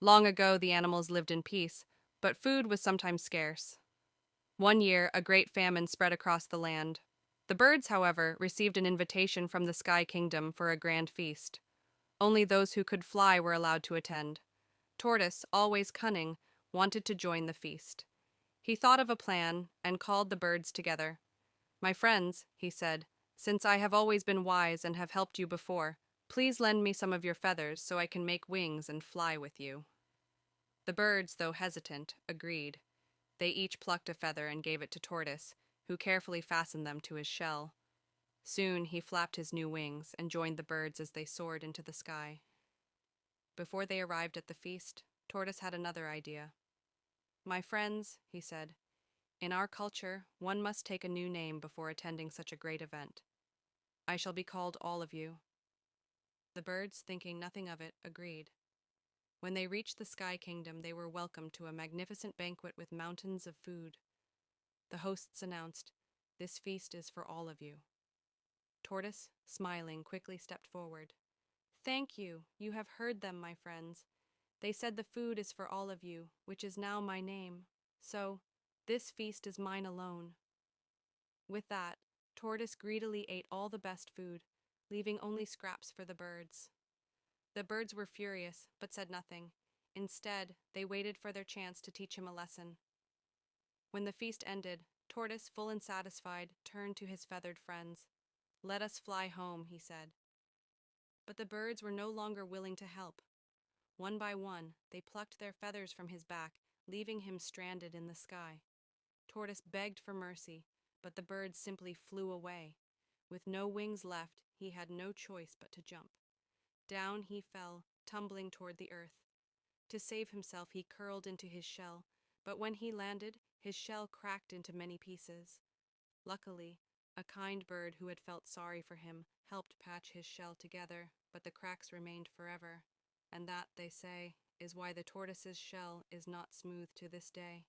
Long ago, the animals lived in peace, but food was sometimes scarce. One year, a great famine spread across the land. The birds, however, received an invitation from the Sky Kingdom for a grand feast. Only those who could fly were allowed to attend. Tortoise, always cunning, wanted to join the feast. He thought of a plan and called the birds together. "My friends," he said, "since I have always been wise and have helped you before, please lend me some of your feathers so I can make wings and fly with you." The birds, though hesitant, agreed. They each plucked a feather and gave it to Tortoise, who carefully fastened them to his shell. Soon he flapped his new wings and joined the birds as they soared into the sky. Before they arrived at the feast, Tortoise had another idea. "My friends," he said, "in our culture, one must take a new name before attending such a great event. I shall be called all of you." The birds, thinking nothing of it, agreed. When they reached the Sky Kingdom, they were welcomed to a magnificent banquet with mountains of food. The hosts announced, "This feast is for all of you." Tortoise, smiling, quickly stepped forward. "Thank you. You have heard them, my friends. They said the food is for all of you, which is now my name. So, this feast is mine alone." With that, Tortoise greedily ate all the best food, leaving only scraps for the birds. The birds were furious, but said nothing. Instead, they waited for their chance to teach him a lesson. When the feast ended, Tortoise, full and satisfied, turned to his feathered friends. "Let us fly home," he said. But the birds were no longer willing to help. One by one, they plucked their feathers from his back, leaving him stranded in the sky. Tortoise begged for mercy, but the birds simply flew away. With no wings left, he had no choice but to jump. Down he fell, tumbling toward the earth. To save himself, he curled into his shell, but when he landed, his shell cracked into many pieces. Luckily, a kind bird who had felt sorry for him helped patch his shell together, but the cracks remained forever. And that, they say, is why the tortoise's shell is not smooth to this day.